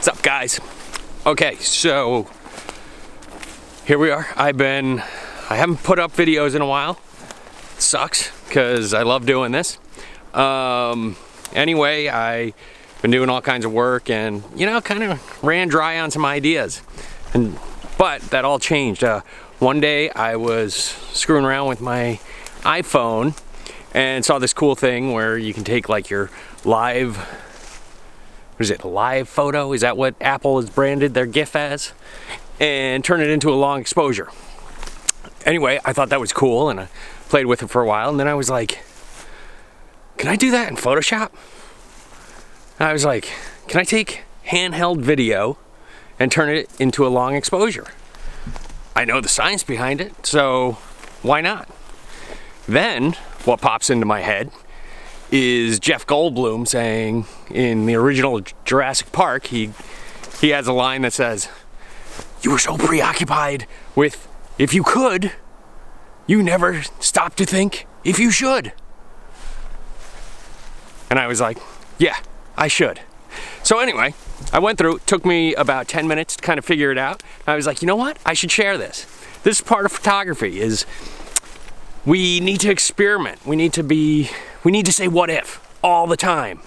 What's up, guys? Okay, so here we are. I haven't put up videos in a while. It sucks because I love doing this. Anyway, I've been doing all kinds of work and, kind of ran dry on some ideas. But that all changed. One day I was screwing around with my iPhone and saw this cool thing where you can take like your live photo? Is that what Apple has branded their GIF as? And turn it into a long exposure. Anyway, I thought that was cool and I played with it for a while, and then I was like, can I do that in Photoshop? And I was like, can I take handheld video and turn it into a long exposure? I know the science behind it, so why not? Then what pops into my head is Jeff Goldblum saying in the original Jurassic Park, he has a line that says, "You were so preoccupied with if you could, you never stopped to think if you should." And I was like, yeah, I should. So anyway, I went through, it took me about 10 minutes to kind of figure it out. I was like, you know what? I should share this. This is part of photography, is we need to experiment. We need to say what if all the time.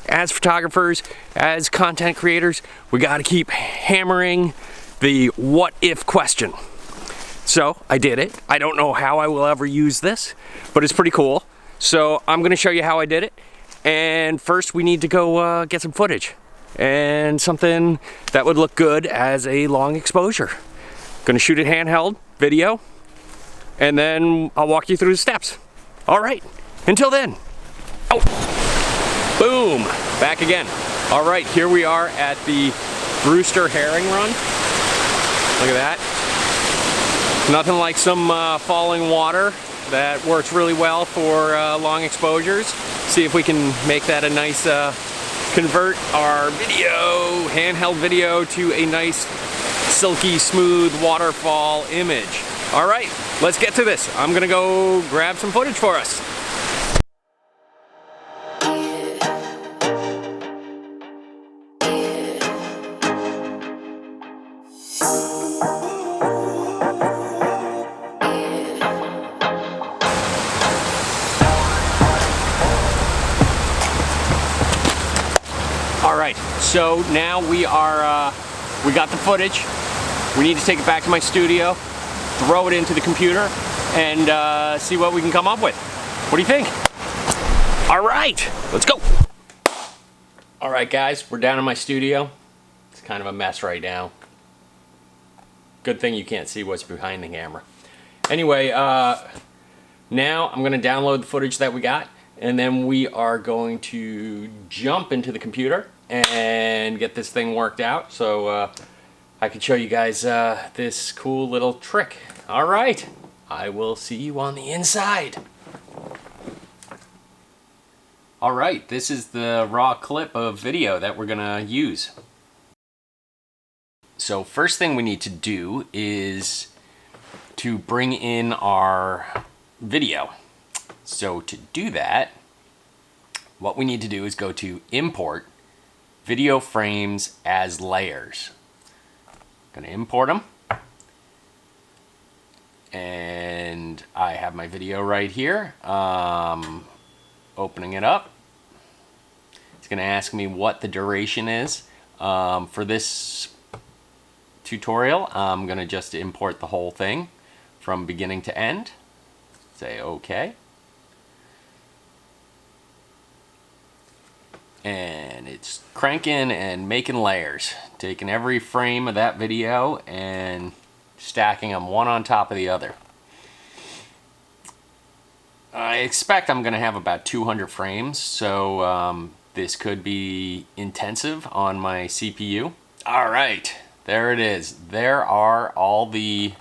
As photographers, as content creators, we got to keep hammering the what if question. So I did it. I don't know how I will ever use this, but it's pretty cool. So I'm going to show you how I did it. And first we need to go get some footage and something that would look good as a long exposure. Gonna shoot it handheld video, and then I'll walk you through the steps. All right, until then. Oh, boom, back again. All right, here we are at the Brewster Herring Run. Look at that. Nothing like some falling water. That works really well for long exposures. See if we can make that a nice, convert our video, handheld video, to a nice, silky, smooth waterfall image. All right, let's get to this. I'm gonna go grab some footage for us. Alright, so now we got the footage. We need to take it back to my studio, throw it into the computer, and see what we can come up with. What do you think? Alright, let's go! Alright guys, we're down in my studio. It's kind of a mess right now. Good thing you can't see what's behind the camera. Anyway, now I'm going to download the footage that we got, and then we are going to jump into the computer and get this thing worked out so I can show you guys this cool little trick. All right, I will see you on the inside. All right, this is the raw clip of video that we're gonna use. So first thing we need to do is to bring in our video. So to do that, what we need to do is go to Import Video Frames as Layers. I'm going to import them. And I have my video right here. Opening it up. It's going to ask me what the duration is. For this tutorial, I'm going to just import the whole thing from beginning to end. Say OK. And it's cranking and making layers, taking every frame of that video and stacking them one on top of the other. I expect I'm going to have about 200 frames, so this could be intensive on my CPU. All right, there it is. There are all the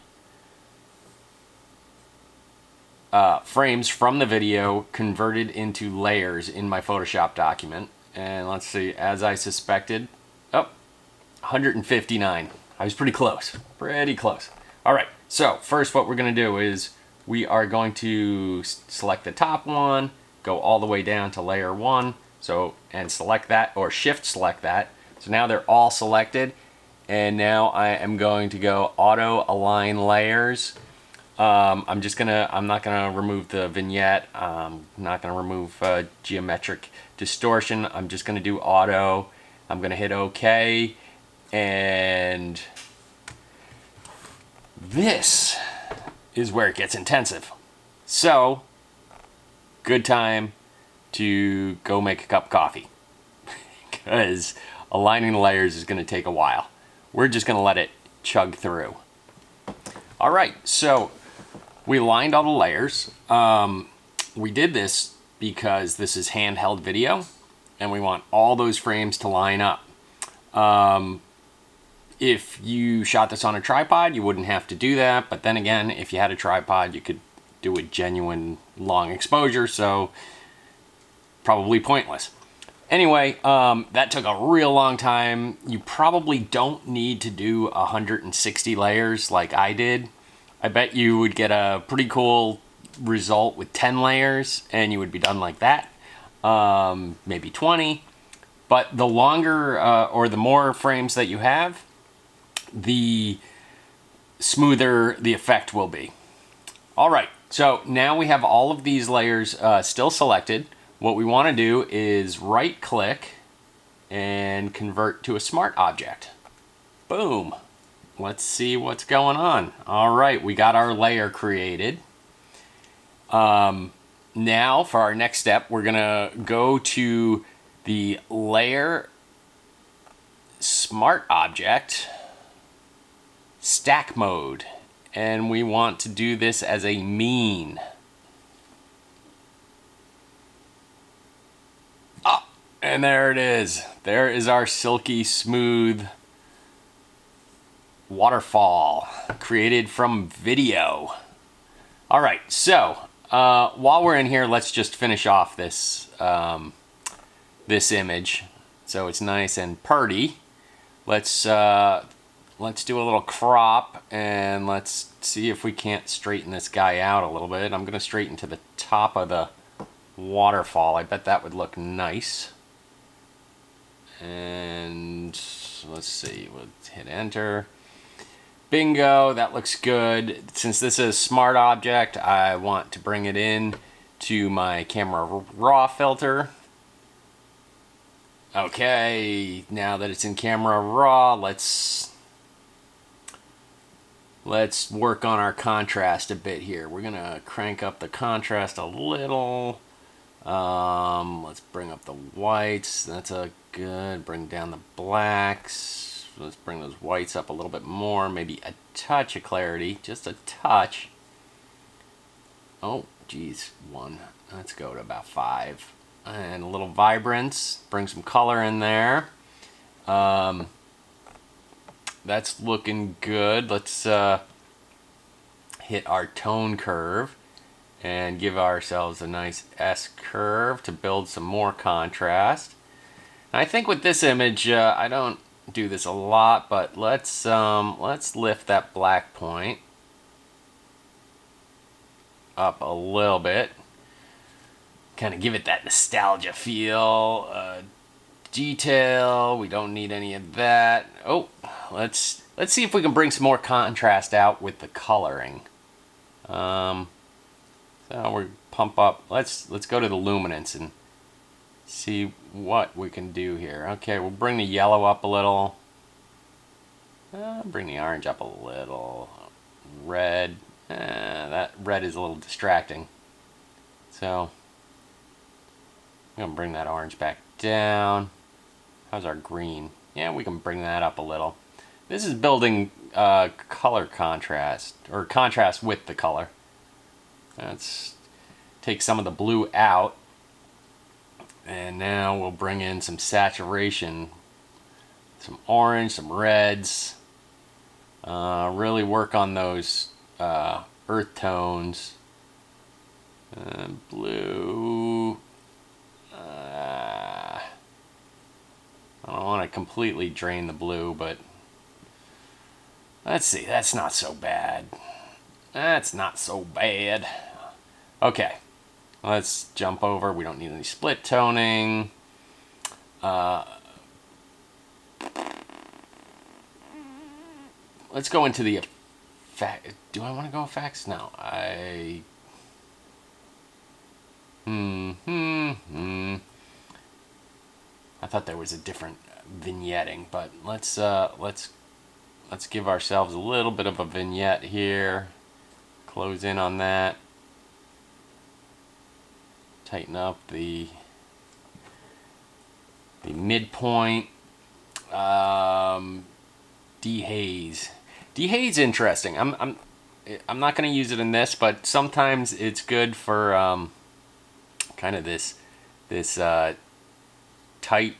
frames from the video converted into layers in my Photoshop document. And let's see, as I suspected, 159. I was pretty close, All right, so first what we're gonna do is we are going to select the top one, go all the way down to layer 1, and select that, or shift select that, So now they're all selected, and now I am going to go auto align layers. I'm not gonna remove the vignette. I'm not gonna remove geometric distortion. I'm just gonna do auto. I'm gonna hit OK, and this is where it gets intensive. So, good time to go make a cup of coffee, because aligning the layers is going to take a while. We're just going to let it chug through. All right, so we lined all the layers. We did this because this is handheld video, and we want all those frames to line up. If you shot this on a tripod, you wouldn't have to do that. But then again, if you had a tripod, you could do a genuine long exposure, so probably pointless. Anyway, that took a real long time. You probably don't need to do 160 layers like I did. I bet you would get a pretty cool result with 10 layers, and you would be done like that. Maybe 20. But the longer or the more frames that you have, the smoother the effect will be. All right, so now we have all of these layers still selected. What we want to do is right click and convert to a smart object. Boom. Let's see what's going on. All right, we got our layer created. Now for our next step, we're gonna go to the layer smart object stack mode, and we want to do this as a mean. Ah, and there it is. There is our silky smooth waterfall created from video. All right, so while we're in here, let's just finish off this this image so it's nice and purty. Let's do a little crop, and let's see if we can't straighten this guy out a little bit. I'm going to straighten to the top of the waterfall. I bet that would look nice. And let's see, we'll hit enter. Bingo, that looks good. Since this is a smart object, I want to bring it in to my camera raw filter. Okay, now that it's in camera raw, let's work on our contrast a bit here. We're gonna crank up the contrast a little. Let's bring up the whites. That's a good. Bring down the blacks. Let's bring those whites up a little bit more. Maybe a touch of clarity, just a touch. Oh, geez, 1. Let's go to about 5. And a little vibrance. Bring some color in there. That's looking good. Let's hit our tone curve and give ourselves a nice S curve to build some more contrast. And I think with this image, I don't do this a lot, but let's lift that black point up a little bit. Kind of give it that nostalgia feel. Detail, we don't need any of that. Oh, let's see if we can bring some more contrast out with the coloring. So we pump up. Let's go to the luminance and see what we can do here. Okay, we'll bring the yellow up a little. Bring the orange up a little. Red. That red is a little distracting. So I'm gonna bring that orange back down. How's our green? Yeah, we can bring that up a little. This is building color contrast, or contrast with the color. Let's take some of the blue out, and now we'll bring in some saturation, some orange, some reds. Really work on those earth tones. Blue. I don't want to completely drain the blue, but let's see. That's not so bad. That's not so bad. Okay, let's jump over. We don't need any split toning. let's go into the effect. Do I want to go effects? No, I thought there was a different vignetting, but let's give ourselves a little bit of a vignette here. Close in on that. Tighten up the midpoint. Dehaze. Dehaze interesting. I'm not going to use it in this, but sometimes it's good for kind of this tight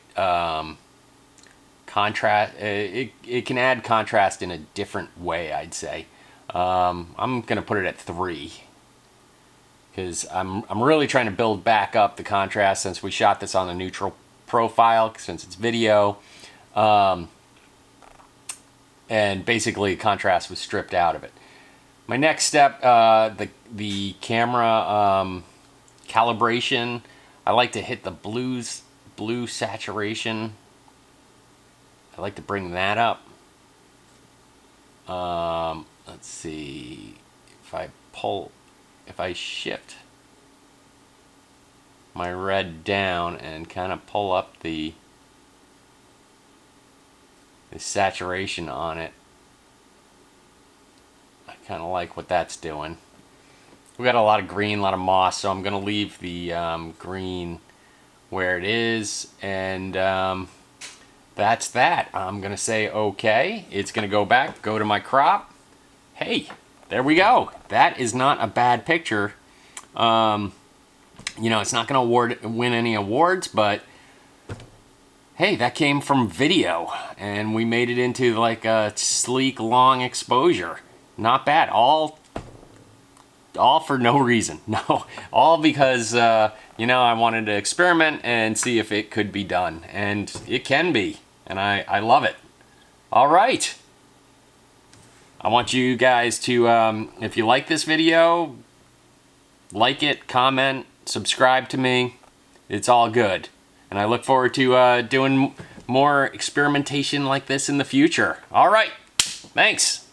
contrast. It can add contrast in a different way, I'd say. I'm going to put it at 3 because I'm really trying to build back up the contrast since we shot this on a neutral profile, since it's video. And basically contrast was stripped out of it. My next step, the camera calibration. I like to hit the blue saturation. I like to bring that up. Let's see, if I shift my red down and kind of pull up the saturation on it, I kind of like what that's doing. We got a lot of green, a lot of moss, so I'm going to leave the green where it is, and that's that. I'm going to say okay. It's going to go back, go to my crop. Hey, there we go. That is not a bad picture. You know, it's not going to win any awards, but hey, that came from video, and we made it into like a sleek, long exposure. Not bad. All for no reason. No, all because, you know, I wanted to experiment and see if it could be done. And it can be. And I love it. All right. I want you guys to, if you like this video, like it, comment, subscribe to me. It's all good. And I look forward to doing more experimentation like this in the future. All right. Thanks.